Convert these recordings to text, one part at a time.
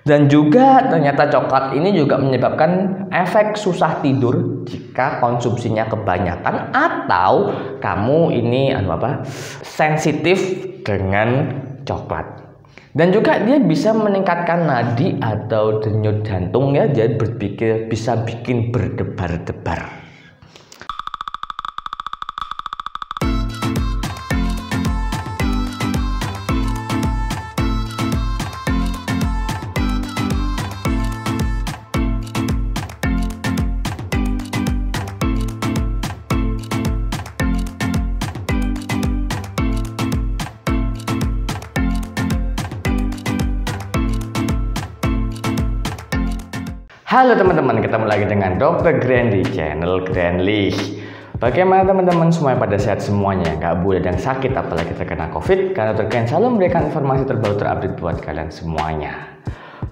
Dan juga ternyata coklat ini juga menyebabkan efek susah tidur jika konsumsinya kebanyakan atau kamu ini sensitif dengan coklat. Dan juga dia bisa meningkatkan nadi atau denyut jantung ya, jadi bisa bikin berdebar-debar. Halo teman-teman, ketemu lagi dengan Dr. Grand di channel Grandly. Bagaimana teman-teman semuanya pada sehat semuanya? Gak boleh dan sakit apalagi terkena COVID, karena Dr. Grand selalu memberikan informasi terbaru terupdate buat kalian semuanya.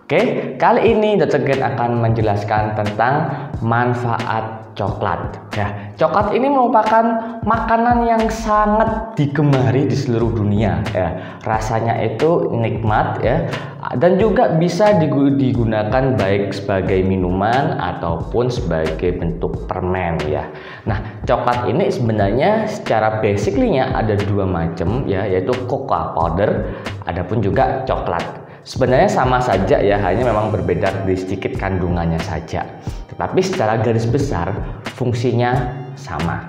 Oke, kali ini Dr. Grand akan menjelaskan tentang manfaat coklat. Ya, coklat ini merupakan makanan yang sangat digemari di seluruh dunia. Ya, rasanya itu nikmat ya, dan juga bisa digunakan baik sebagai minuman ataupun sebagai bentuk permen ya. Nah, coklat ini sebenarnya secara basically-nya ada dua macam ya, yaitu cocoa powder, adapun juga coklat. Sebenarnya sama saja ya, hanya memang berbeda di sedikit kandungannya saja. Tetapi secara garis besar fungsinya sama.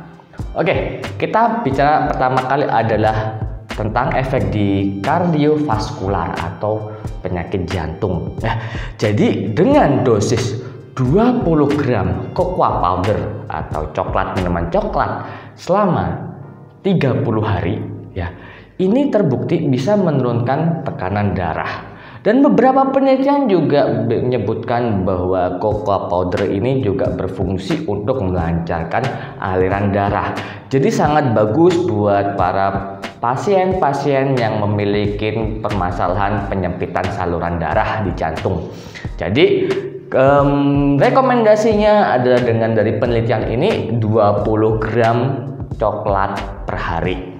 Oke, kita bicara pertama kali adalah tentang efek di kardiovaskular atau penyakit jantung. Nah, jadi dengan dosis 20 gram cocoa powder atau minuman coklat selama 30 hari ya, ini terbukti bisa menurunkan tekanan darah. Dan beberapa penelitian juga menyebutkan bahwa cocoa powder ini juga berfungsi untuk melancarkan aliran darah. Jadi sangat bagus buat para pasien-pasien yang memiliki permasalahan penyempitan saluran darah di jantung. Jadi rekomendasinya adalah dengan dari penelitian ini 20 gram coklat per hari.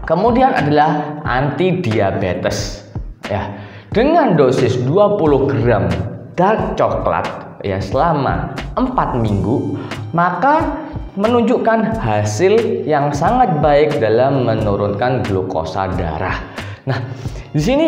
Kemudian adalah anti diabetes ya. Dengan dosis 20 gram dark coklat ya selama 4 minggu, maka menunjukkan hasil yang sangat baik dalam menurunkan glukosa darah. Nah, di sini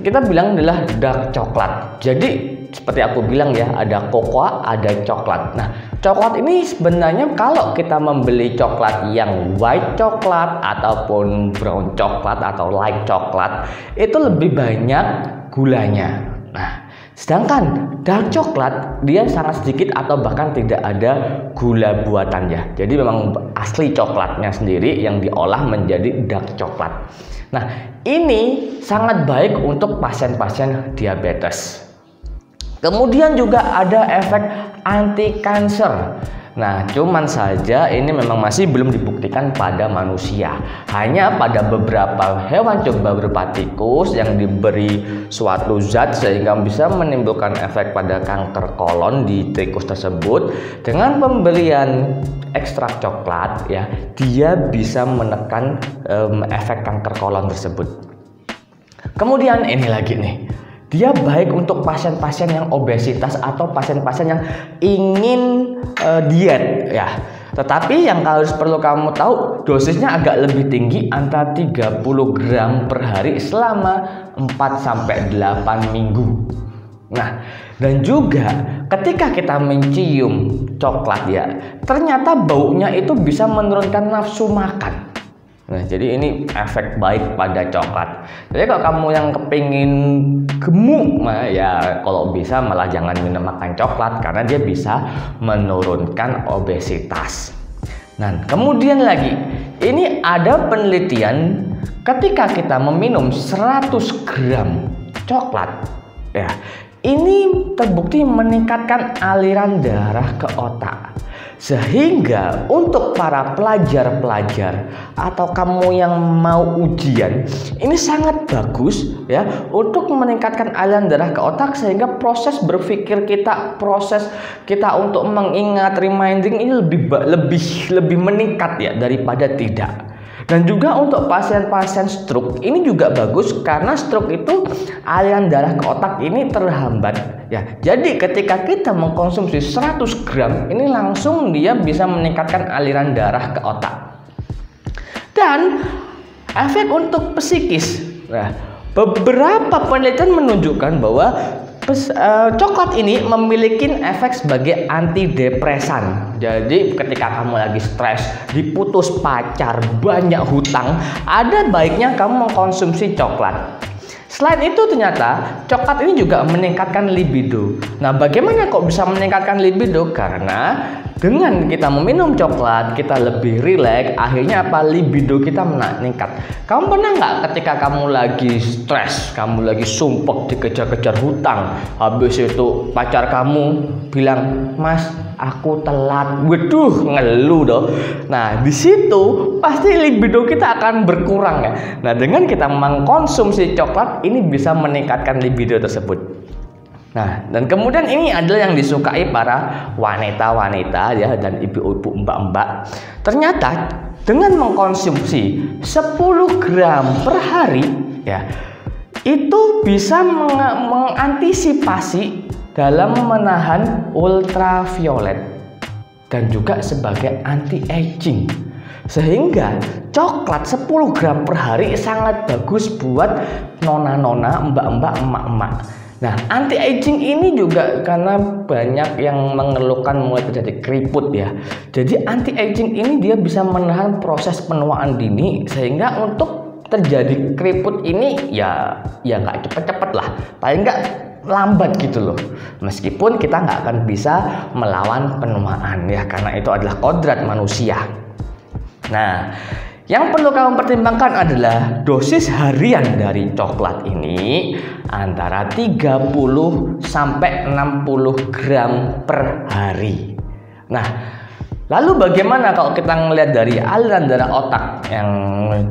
kita bilang adalah dark coklat. Jadi seperti aku bilang ya, ada cocoa, ada coklat. Nah, coklat ini sebenarnya kalau kita membeli coklat yang white coklat ataupun brown coklat atau light coklat, itu lebih banyak gulanya. Nah, sedangkan dark coklat dia sangat sedikit atau bahkan tidak ada gula buatannya. Jadi memang asli coklatnya sendiri yang diolah menjadi dark coklat. Nah, ini sangat baik untuk pasien-pasien diabetes. Kemudian juga ada efek anti kanker. Nah, cuman saja ini memang masih belum dibuktikan pada manusia. Hanya pada beberapa hewan coba berupa tikus yang diberi suatu zat sehingga bisa menimbulkan efek pada kanker kolon di tikus tersebut. Dengan pemberian ekstrak coklat ya, dia bisa menekan efek kanker kolon tersebut. Kemudian ini lagi nih. Dia baik untuk pasien-pasien yang obesitas atau pasien-pasien yang ingin diet ya. Tetapi yang harus perlu kamu tahu, dosisnya agak lebih tinggi, antara 30 gram per hari selama 4-8 minggu. Nah, dan juga ketika kita mencium coklat ya, ternyata baunya itu bisa menurunkan nafsu makan. Nah, jadi ini efek baik pada coklat. Jadi kalau kamu yang kepingin gemuk, ya kalau bisa malah jangan makan coklat karena dia bisa menurunkan obesitas. Nah, kemudian lagi, ini ada penelitian ketika kita meminum 100 gram coklat, ya, ini terbukti meningkatkan aliran darah ke otak. Sehingga untuk para pelajar-pelajar atau kamu yang mau ujian, ini sangat bagus ya untuk meningkatkan aliran darah ke otak sehingga proses berpikir kita, proses kita untuk mengingat, reminding ini lebih meningkat ya daripada tidak. Dan juga untuk pasien-pasien stroke ini juga bagus karena stroke itu aliran darah ke otak ini terhambat ya. Jadi ketika kita mengkonsumsi 100 gram ini langsung dia bisa meningkatkan aliran darah ke otak. Dan efek untuk psikis. Nah, beberapa penelitian menunjukkan bahwa coklat ini memiliki efek sebagai antidepresan. Jadi ketika kamu lagi stres, diputus pacar, banyak hutang, ada baiknya kamu mengkonsumsi coklat. Selain itu ternyata coklat ini juga meningkatkan libido. Nah, bagaimana kok bisa meningkatkan libido? Karena dengan kita meminum coklat, kita lebih rileks, akhirnya apa? Libido kita meningkat. Kamu pernah nggak ketika kamu lagi stres, kamu lagi sumpek dikejar-kejar hutang, habis itu pacar kamu bilang, "Mas, aku telat." Waduh, ngeluh dong. Nah, di situ pasti libido kita akan berkurang ya. Nah, dengan kita mengkonsumsi coklat ini bisa meningkatkan libido tersebut. Nah, dan kemudian ini adalah yang disukai para wanita-wanita ya dan ibu-ibu, mbak-mbak. Ternyata dengan mengkonsumsi 10 gram per hari ya, itu bisa mengantisipasi dalam menahan ultraviolet dan juga sebagai anti-aging. Sehingga coklat 10 gram per hari sangat bagus buat nona-nona, mbak-mbak, emak-emak. Nah, anti-aging ini juga karena banyak yang mengeluhkan mulai terjadi keriput ya. Jadi anti-aging ini dia bisa menahan proses penuaan dini sehingga untuk terjadi keriput ini ya nggak cepet-cepet lah, paling nggak lambat gitu loh. Meskipun kita nggak akan bisa melawan penuaan ya, karena itu adalah kodrat manusia. Nah, yang perlu kamu pertimbangkan adalah dosis harian dari coklat ini antara 30 sampai 60 gram per hari. Nah, lalu bagaimana kalau kita melihat dari aliran darah otak yang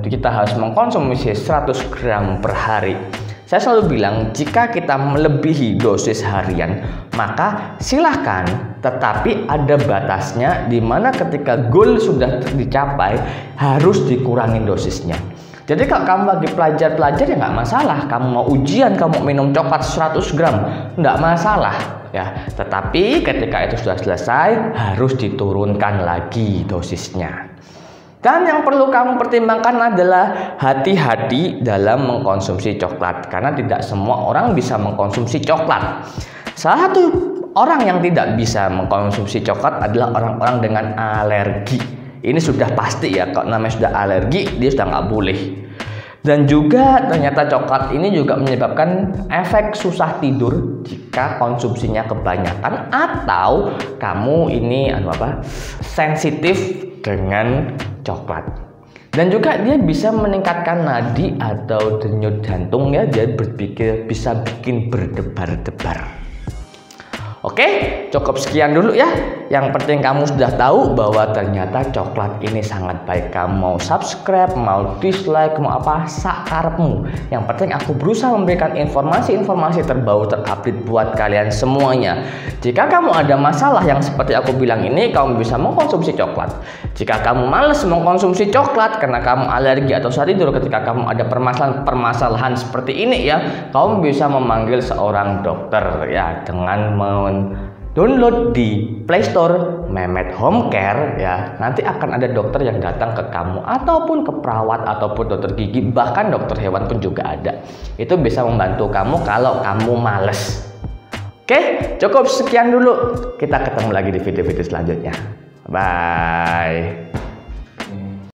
kita harus mengkonsumsi 100 gram per hari? Saya selalu bilang, jika kita melebihi dosis harian, maka silahkan, tetapi ada batasnya di mana ketika goal sudah dicapai, harus dikurangi dosisnya. Jadi kalau kamu lagi pelajar ya nggak masalah, kamu mau ujian, kamu minum coklat 100 gram, nggak masalah ya. Tetapi ketika itu sudah selesai, harus diturunkan lagi dosisnya. Dan yang perlu kamu pertimbangkan adalah hati-hati dalam mengkonsumsi coklat, karena tidak semua orang bisa mengkonsumsi coklat. Salah satu orang yang tidak bisa mengkonsumsi coklat adalah orang-orang dengan alergi. Ini sudah pasti ya, kalau namanya sudah alergi, dia sudah nggak boleh. Dan juga ternyata coklat ini juga menyebabkan efek susah tidur jika konsumsinya kebanyakan, atau kamu ini sensitif dengan coklat. Dan juga dia bisa meningkatkan nadi atau denyut jantung ya, dia bisa bikin berdebar-debar. Oke, cukup sekian dulu ya. Yang penting kamu sudah tahu bahwa ternyata coklat ini sangat baik. Kamu mau subscribe, mau dislike, mau apa, sakarepmu. Yang penting aku berusaha memberikan informasi-informasi terbaru, terupdate buat kalian semuanya. Jika kamu ada masalah yang seperti aku bilang ini, kamu bisa mengkonsumsi coklat. Jika kamu males mengkonsumsi coklat karena kamu alergi atau susah tidur, ketika kamu ada permasalahan seperti ini ya, kamu bisa memanggil seorang dokter ya dengan download di Play Store Mehmet Home Care ya. Nanti akan ada dokter yang datang ke kamu, ataupun ke perawat, ataupun dokter gigi, bahkan dokter hewan pun juga ada. Itu bisa membantu kamu kalau kamu males. Oke, cukup sekian dulu. Kita ketemu lagi di video-video selanjutnya. Bye.